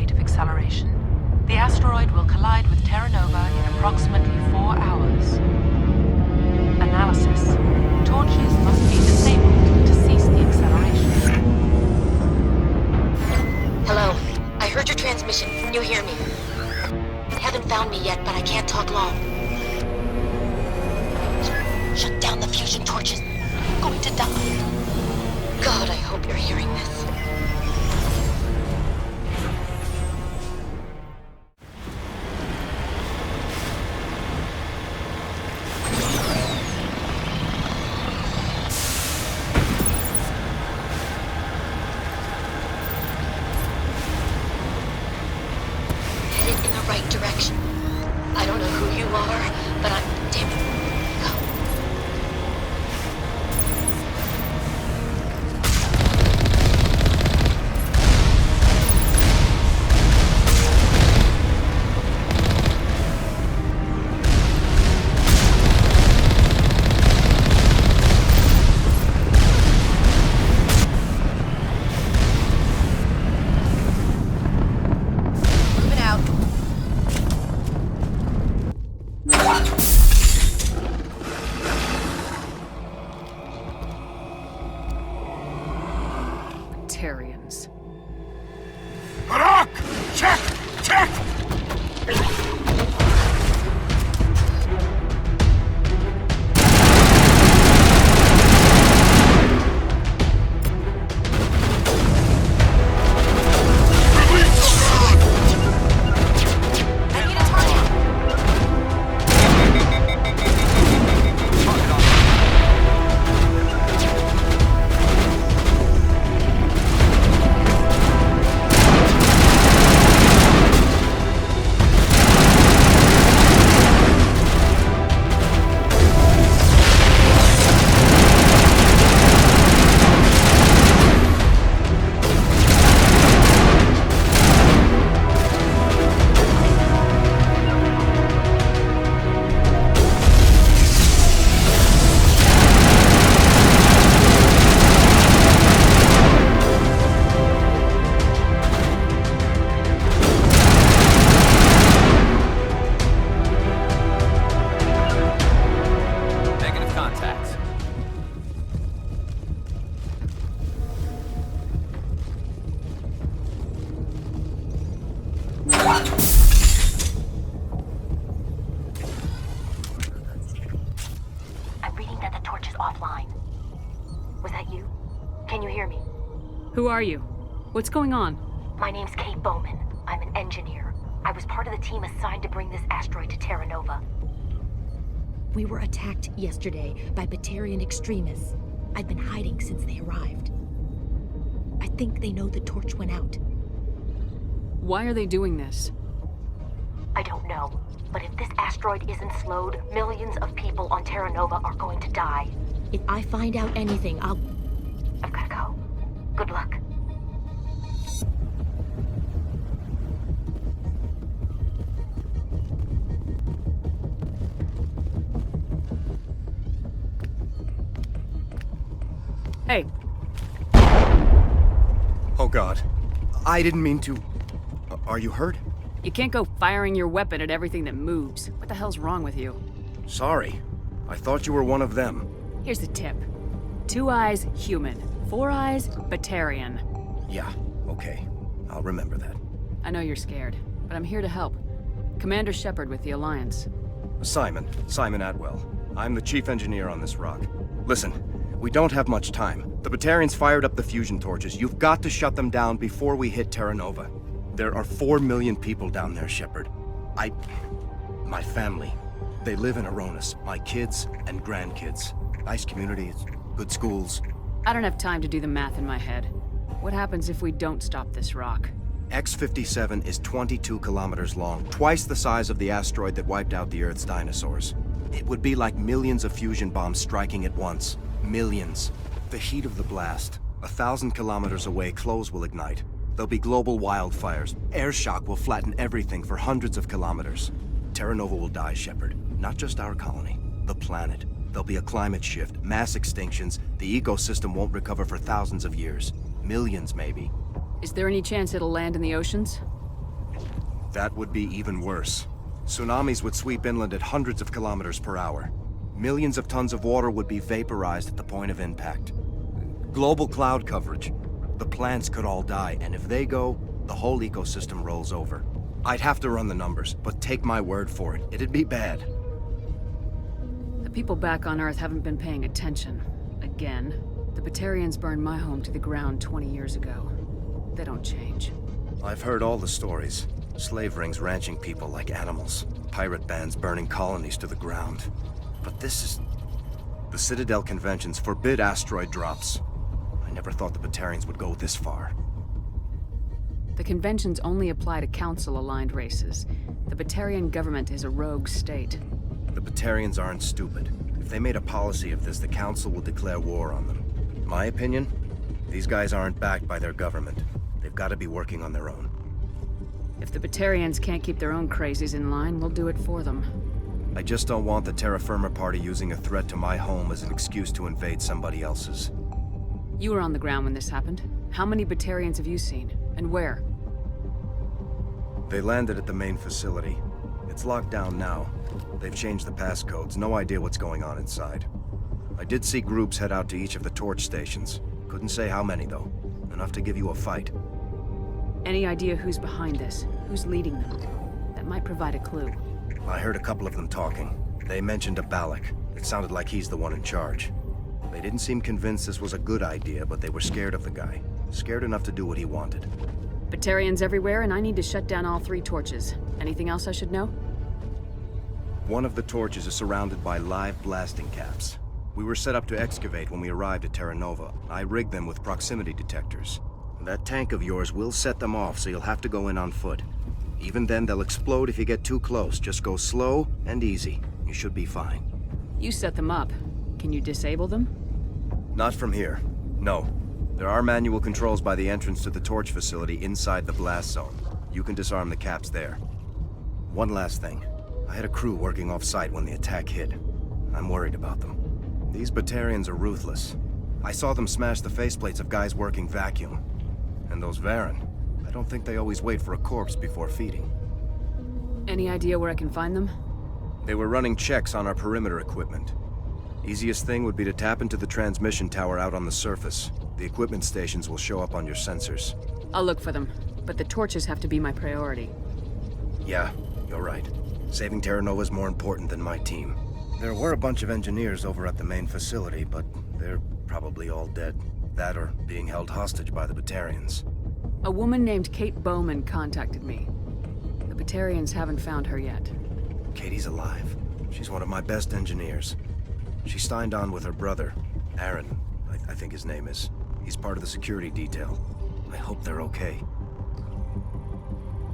rate of acceleration. The asteroid will collide with Terra Nova in approximately 4 hours. Analysis. Torches must be disabled to cease the acceleration. Hello. I heard your transmission. Can you hear me? Haven't found me yet, but I can't talk long. Shut down the fusion torches. I'm going to die. God, I hope you're hearing this. Headed in the right direction. I don't know who you are, but I'm damn it. Batarians. Barak! Check! Check! I'm reading that the torch is offline. Was that you? Can you hear me? Who are you? What's going on? My name's Kate Bowman. I'm an engineer. I was part of the team assigned to bring this asteroid to Terra Nova. We were attacked yesterday by Batarian extremists. I've been hiding since they arrived. I think they know the torch went out. Why are they doing this? I don't know, but if this asteroid isn't slowed, millions of people on Terra Nova are going to die. If I find out anything, I'll... I've gotta go. Good luck. Hey, Oh God. I didn't mean to... Are you hurt? you can't go firing your weapon at everything that moves. What the hell's wrong with you? Sorry. I thought you were one of them. Here's the tip. 2 eyes, human. 4 eyes, Batarian. Yeah, okay. I'll remember that. I know you're scared, but I'm here to help. Commander Shepard with the Alliance. Simon Atwell. I'm the chief engineer on this rock. Listen, we don't have much time. The Batarians fired up the fusion torches. You've got to shut them down before we hit Terra Nova. There are 4 million people down there, Shepard. My family. They live in Aronis. My kids and grandkids. Nice communities, good schools. I don't have time to do the math in my head. What happens if we don't stop this rock? X-57 is 22 kilometers long, twice the size of the asteroid that wiped out the Earth's dinosaurs. It would be like millions of fusion bombs striking at once. Millions. The heat of the blast. 1,000 kilometers away, clothes will ignite. There'll be global wildfires. Air shock will flatten everything for hundreds of kilometers. Terra Nova will die, Shepard. Not just our colony. The planet. There'll be a climate shift, mass extinctions. The ecosystem won't recover for thousands of years. Millions, maybe. Is there any chance it'll land in the oceans? That would be even worse. Tsunamis would sweep inland at hundreds of kilometers per hour. Millions of tons of water would be vaporized at the point of impact. Global cloud coverage. The plants could all die, and if they go, the whole ecosystem rolls over. I'd have to run the numbers, but take my word for it, it'd be bad. The people back on Earth haven't been paying attention. Again. The Batarians burned my home to the ground 20 years ago. They don't change. I've heard all the stories. Slave rings ranching people like animals. Pirate bands burning colonies to the ground. But this is... The Citadel conventions forbid asteroid drops. I never thought the Batarians would go this far. The conventions only apply to Council-aligned races. The Batarian government is a rogue state. The Batarians aren't stupid. If they made a policy of this, the Council will declare war on them. My opinion? These guys aren't backed by their government. They've got to be working on their own. If the Batarians can't keep their own crazies in line, we'll do it for them. I just don't want the Terra Firma Party using a threat to my home as an excuse to invade somebody else's. You were on the ground when this happened. How many Batarians have you seen? And where? They landed at the main facility. It's locked down now. They've changed the passcodes. No idea what's going on inside. I did see groups head out to each of the torch stations. Couldn't say how many, though. Enough to give you a fight. Any idea who's behind this? Who's leading them? That might provide a clue. I heard a couple of them talking. They mentioned a Balak. It sounded like he's the one in charge. They didn't seem convinced this was a good idea, but they were scared of the guy. Scared enough to do what he wanted. Batarians everywhere, and I need to shut down all 3 torches. Anything else I should know? One of the torches is surrounded by live blasting caps. We were set up to excavate when we arrived at Terra Nova. I rigged them with proximity detectors. That tank of yours will set them off, so you'll have to go in on foot. Even then, they'll explode if you get too close. Just go slow and easy. You should be fine. You set them up. Can you disable them? Not from here. No. There are manual controls by the entrance to the torch facility inside the blast zone. You can disarm the caps there. One last thing. I had a crew working off-site when the attack hit. I'm worried about them. These Batarians are ruthless. I saw them smash the faceplates of guys working vacuum. And those Varen, I don't think they always wait for a corpse before feeding. Any idea where I can find them? They were running checks on our perimeter equipment. Easiest thing would be to tap into the transmission tower out on the surface. The equipment stations will show up on your sensors. I'll look for them, but the torches have to be my priority. Yeah, you're right. Saving Terra Nova is more important than my team. There were a bunch of engineers over at the main facility, but they're probably all dead. That or being held hostage by the Batarians. A woman named Kate Bowman contacted me. The Batarians haven't found her yet. Katie's alive. She's one of my best engineers. She signed on with her brother, Aaron, I think his name is. He's part of the security detail. I hope they're okay.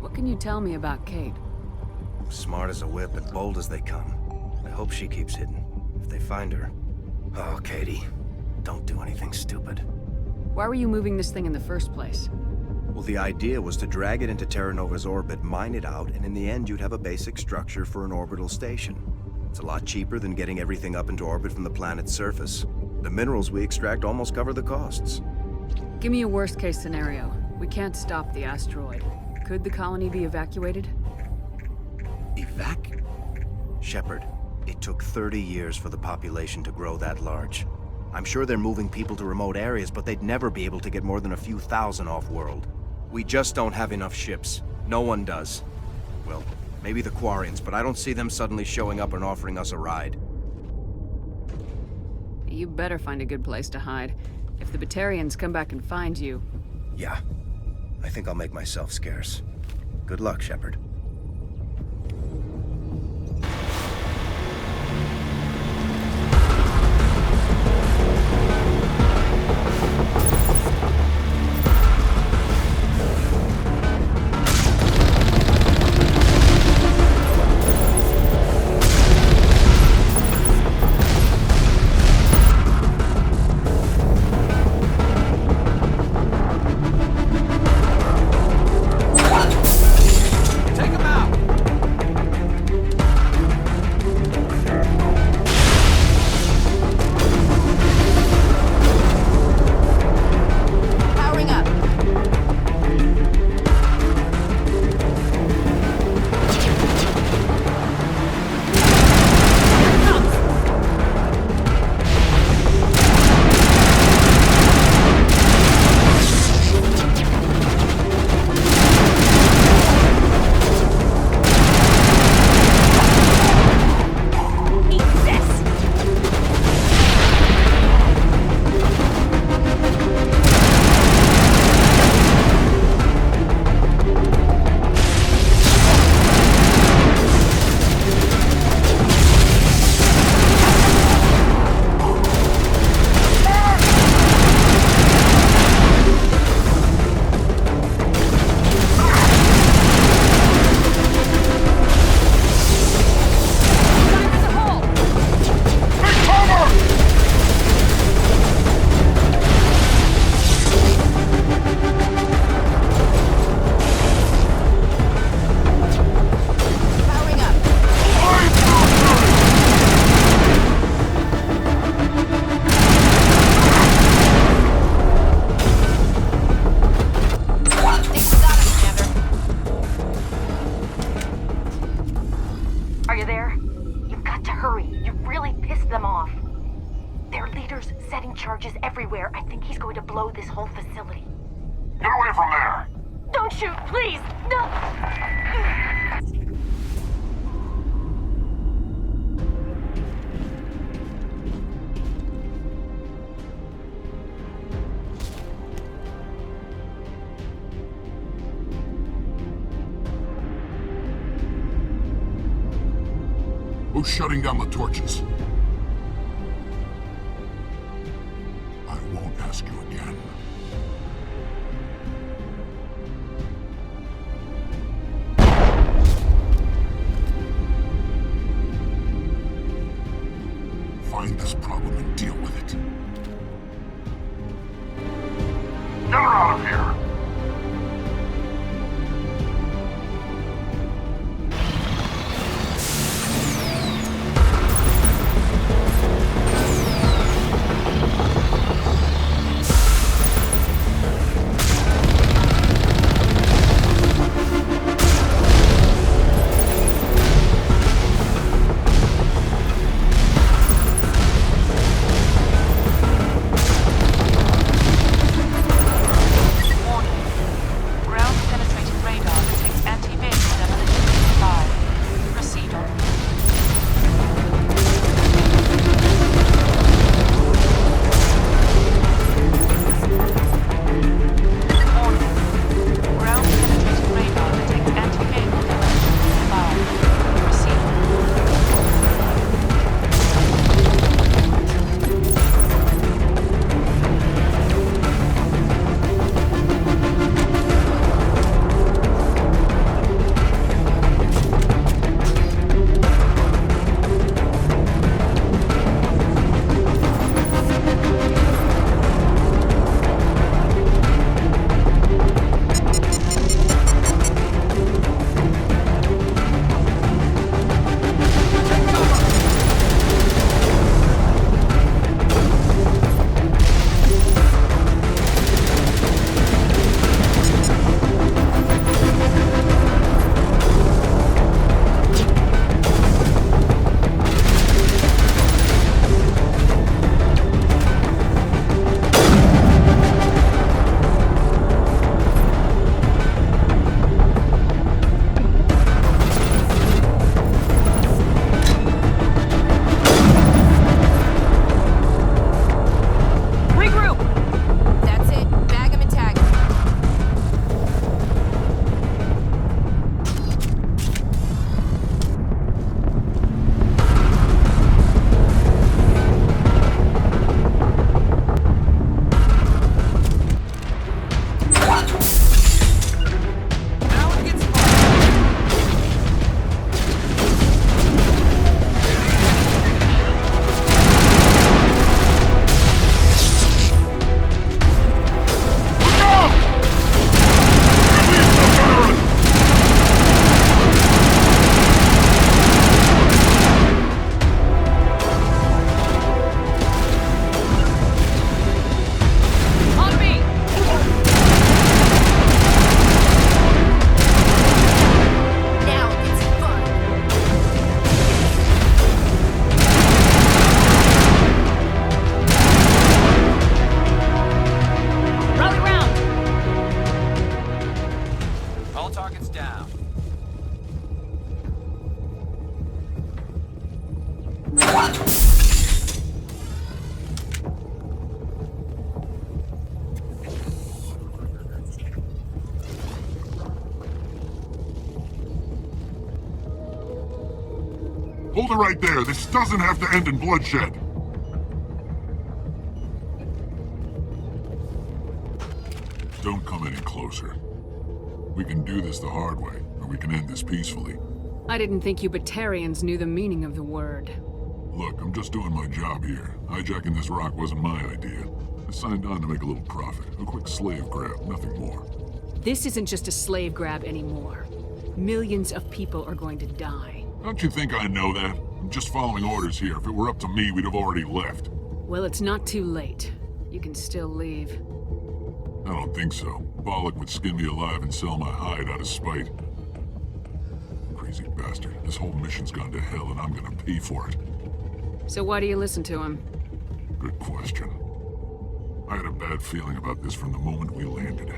What can you tell me about Kate? Smart as a whip and bold as they come. I hope she keeps hidden. If they find her... Oh, Katie, don't do anything stupid. Why were you moving this thing in the first place? Well, the idea was to drag it into Terra Nova's orbit, mine it out, and in the end you'd have a basic structure for an orbital station. It's a lot cheaper than getting everything up into orbit from the planet's surface. The minerals we extract almost cover the costs. Give me a worst-case scenario. We can't stop the asteroid. Could the colony be evacuated? Shepard, it took 30 years for the population to grow that large. I'm sure they're moving people to remote areas, but they'd never be able to get more than a few thousand off-world. We just don't have enough ships. No one does. Well, maybe the Quarians, but I don't see them suddenly showing up and offering us a ride. You better find a good place to hide. If the Batarians come back and find you... Yeah. I think I'll make myself scarce. Good luck, Shepard. Take Who's shutting down the torches? I won't ask you again. Find this problem and deal with it. Get her out of here! Hold it right there. This doesn't have to end in bloodshed. Don't come any closer. We can do this the hard way, or we can end this peacefully. I didn't think you Batarians knew the meaning of the word. Look, I'm just doing my job here. Hijacking this rock wasn't my idea. I signed on to make a little profit. A quick slave grab, nothing more. This isn't just a slave grab anymore. Millions of people are going to die. Don't you think I know that? I'm just following orders here. If it were up to me, we'd have already left. Well, it's not too late. You can still leave. I don't think so. Bollock would skin me alive and sell my hide out of spite. Crazy bastard. This whole mission's gone to hell and I'm gonna pay for it. So why do you listen to him? Good question. I had a bad feeling about this from the moment we landed.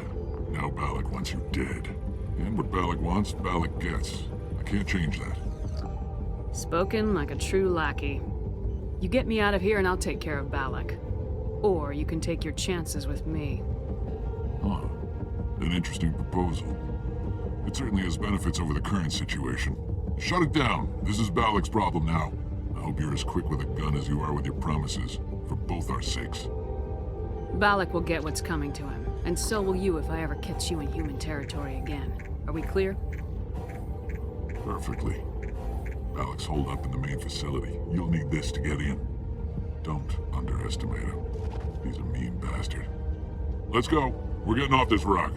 Now Bollock wants you dead. And what Balak wants, Balak gets. I can't change that. Spoken like a true lackey. You get me out of here and I'll take care of Balak. Or you can take your chances with me. Huh. An interesting proposal. It certainly has benefits over the current situation. Shut it down. This is Balak's problem now. I hope you're as quick with a gun as you are with your promises, for both our sakes. Balak will get what's coming to him, and so will you if I ever catch you in human territory again. Are we clear? Perfectly. Balak's holed up in the main facility. You'll need this to get in. Don't underestimate him. He's a mean bastard. Let's go. We're getting off this rock.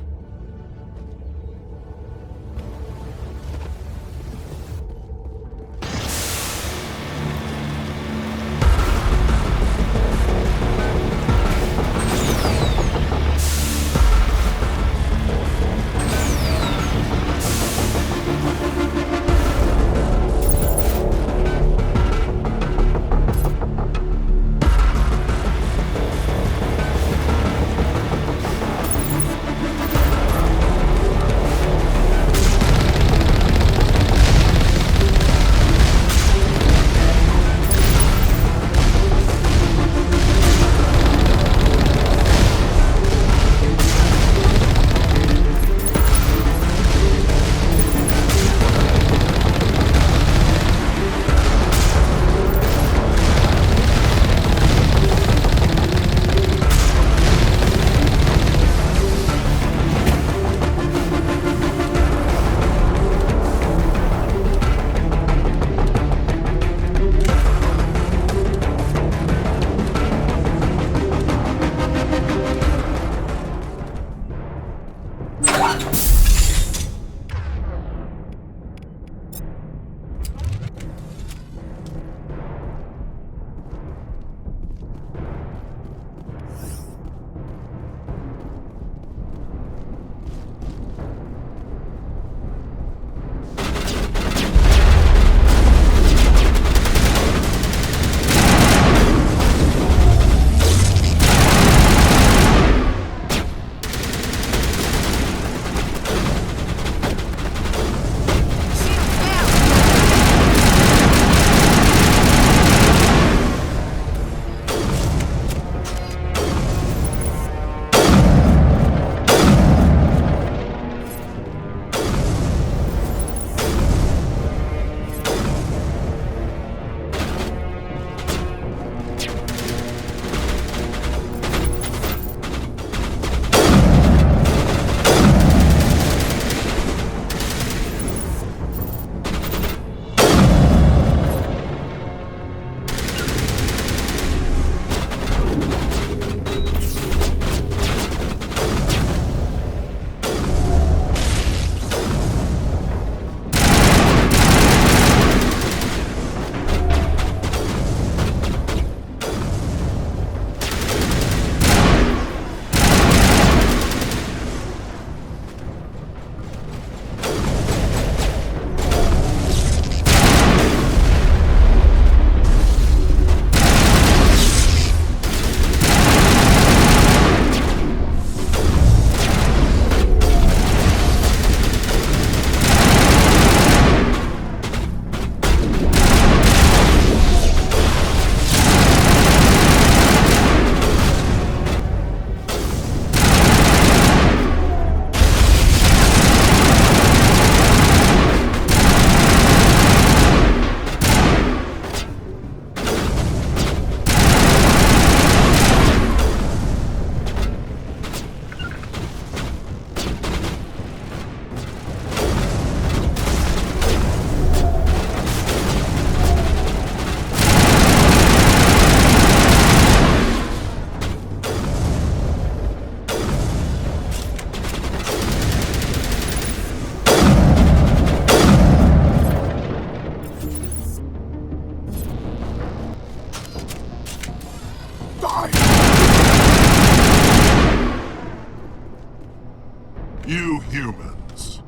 You humans.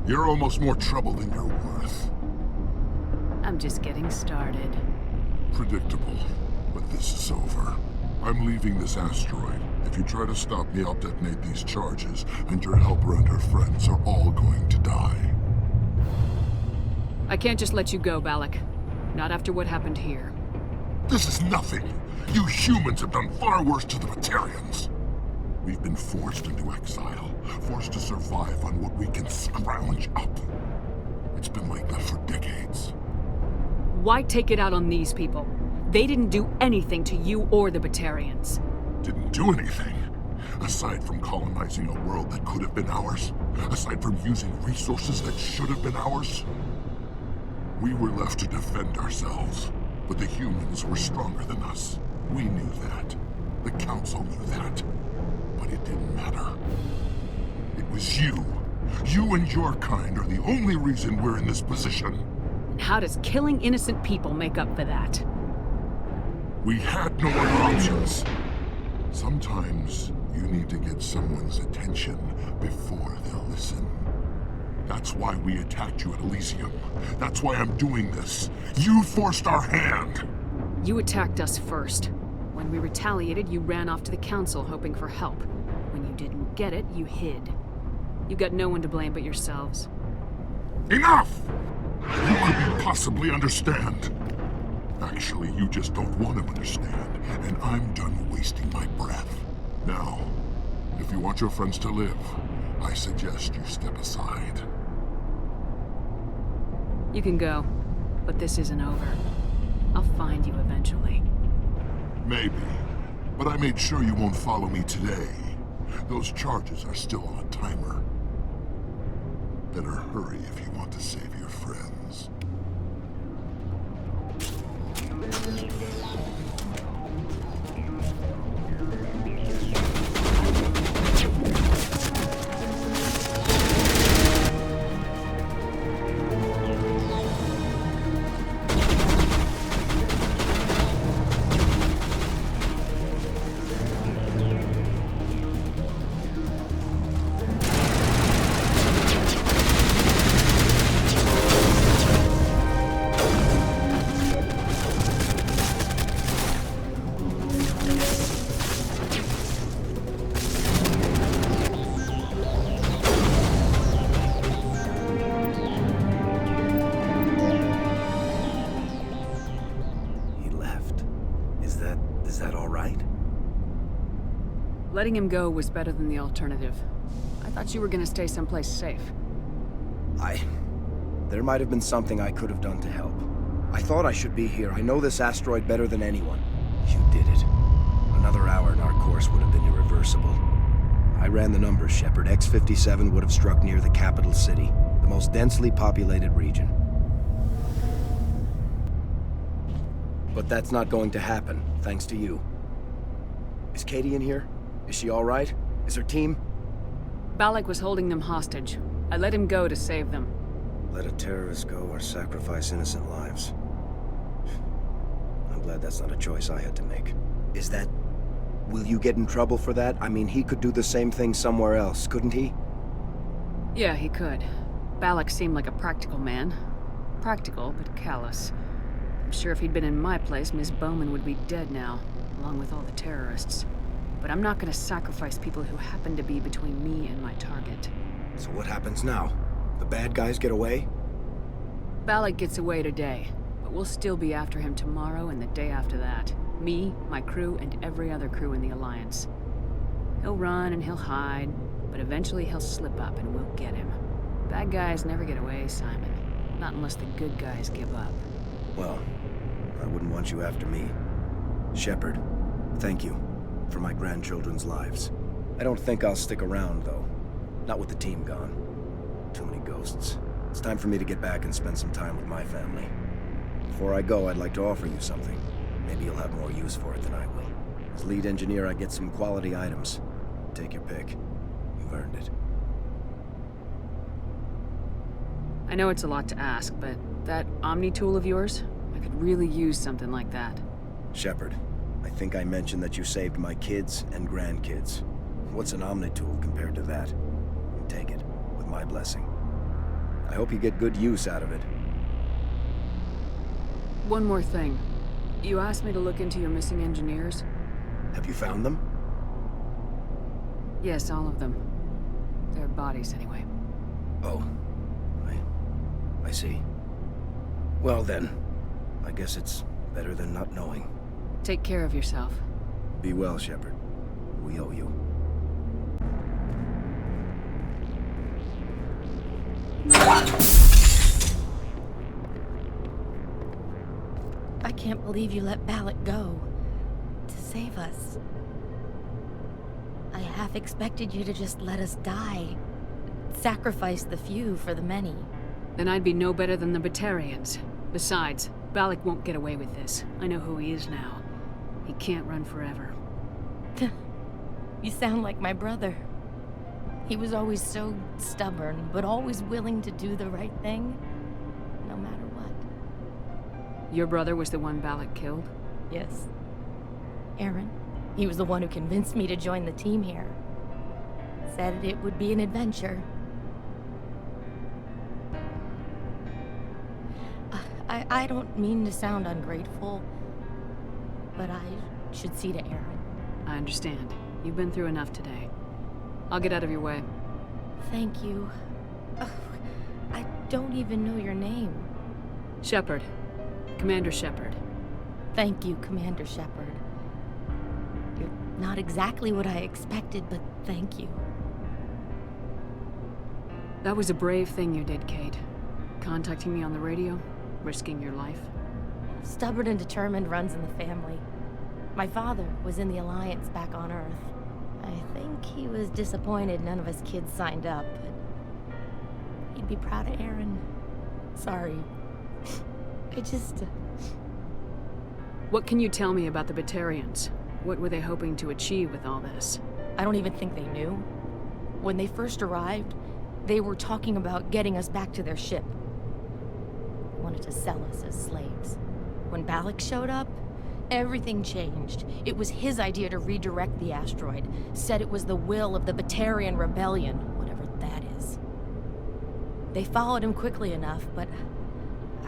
You're almost more trouble than you're worth. I'm just getting started. Predictable, but this is over. I'm leaving this asteroid. If you try to stop me, I'll detonate these charges, and your helper and her friends are all going to die. I can't just let you go, Balak. Not after what happened here. This is nothing. You humans have done far worse to the Batarians. We've been forced into exile, forced to survive on what we can scrounge up. It's been like that for decades. Why take it out on these people? They didn't do anything to you or the Batarians. Didn't do anything. Aside from colonizing a world that could have been ours. Aside from using resources that should have been ours. We were left to defend ourselves. But the humans were stronger than us. We knew that. The Council knew that. But it didn't matter. It was you. You and your kind are the only reason we're in this position. And how does killing innocent people make up for that? We had no other options. Sometimes you need to get someone's attention before they'll listen. That's why we attacked you at Elysium. That's why I'm doing this. You forced our hand! You attacked us first. When we retaliated, you ran off to the Council hoping for help. When you didn't get it, you hid. You got no one to blame but yourselves. Enough! You couldn't possibly understand. Actually, you just don't want to understand, and I'm done wasting my breath. Now, if you want your friends to live, I suggest you step aside. You can go, but this isn't over. I'll find you eventually. Maybe, but I made sure you won't follow me today. Those charges are still on a timer. Better hurry if you want to save your friends. Is that all right? Letting him go was better than the alternative. I thought you were gonna stay someplace safe. There might have been something I could have done to help. I thought I should be here. I know this asteroid better than anyone. You did it. Another hour and our course would have been irreversible. I ran the numbers, Shepard. X-57 would have struck near the capital city, the most densely populated region. But that's not going to happen, thanks to you. Is Katie in here? Is she all right? Is her team? Balak was holding them hostage. I let him go to save them. Let a terrorist go or sacrifice innocent lives. I'm glad that's not a choice I had to make. Is that... Will you get in trouble for that? I mean, he could do the same thing somewhere else, couldn't he? Yeah, he could. Balak seemed like a practical man. Practical, but callous. I'm sure if he'd been in my place, Miss Bowman would be dead now, along with all the terrorists. But I'm not gonna sacrifice people who happen to be between me and my target. So what happens now? The bad guys get away? Balak gets away today, but we'll still be after him tomorrow and the day after that. Me, my crew, and every other crew in the Alliance. He'll run and he'll hide, but eventually he'll slip up and we'll get him. Bad guys never get away, Simon. Not unless the good guys give up. Well, I wouldn't want you after me. Shepard, thank you for my grandchildren's lives. I don't think I'll stick around, though. Not with the team gone. Too many ghosts. It's time for me to get back and spend some time with my family. Before I go, I'd like to offer you something. Maybe you'll have more use for it than I will. As lead engineer, I get some quality items. Take your pick. You've earned it. I know it's a lot to ask, but that Omni tool of yours? I could really use something like that. Shepard, I think I mentioned that you saved my kids and grandkids. What's an Omni tool compared to that? Take it, with my blessing. I hope you get good use out of it. One more thing. You asked me to look into your missing engineers. Have you found them? Yes, all of them. Their bodies, anyway. Oh. I see. Well then, I guess it's better than not knowing. Take care of yourself. Be well, Shepard. We owe you. I can't believe you let Balak go. To save us. I half expected you to just let us die. Sacrifice the few for the many. Then I'd be no better than the Batarians. Besides, Balak won't get away with this. I know who he is now. He can't run forever. You sound like my brother. He was always so stubborn, but always willing to do the right thing, no matter what. Your brother was the one Balak killed? Yes. Aaron. He was the one who convinced me to join the team here. Said it would be an adventure. I don't mean to sound ungrateful, but I should see to Aaron. I understand. You've been through enough today. I'll get out of your way. Thank you. Ugh, I don't even know your name. Shepard. Commander Shepard. Thank you, Commander Shepard. You're not exactly what I expected, but thank you. That was a brave thing you did, Kate. Contacting me on the radio, risking your life. Stubborn and determined runs in the family. My father was in the Alliance back on Earth. I think he was disappointed none of us kids signed up, but he'd be proud of Aaron. Sorry. I just... What can you tell me about the Batarians? What were they hoping to achieve with all this? I don't even think they knew. When they first arrived, they were talking about getting us back to their ship. They wanted to sell us as slaves. When Balak showed up, everything changed. It was his idea to redirect the asteroid. Said it was the will of the Batarian Rebellion, whatever that is. They followed him quickly enough, but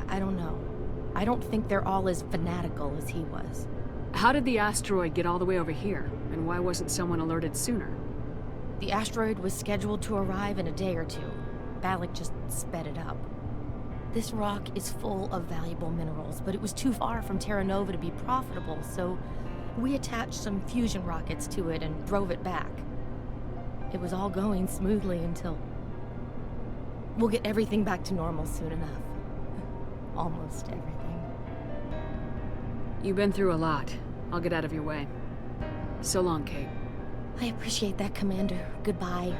I don't know. I don't think they're all as fanatical as he was. How did the asteroid get all the way over here? And why wasn't someone alerted sooner? The asteroid was scheduled to arrive in a day or two. Balak just sped it up. This rock is full of valuable minerals, but it was too far from Terra Nova to be profitable, so we attached some fusion rockets to it and drove it back. It was all going smoothly until... We'll get everything back to normal soon enough. Almost everything. You've been through a lot. I'll get out of your way. So long, Kate. I appreciate that, Commander. Goodbye.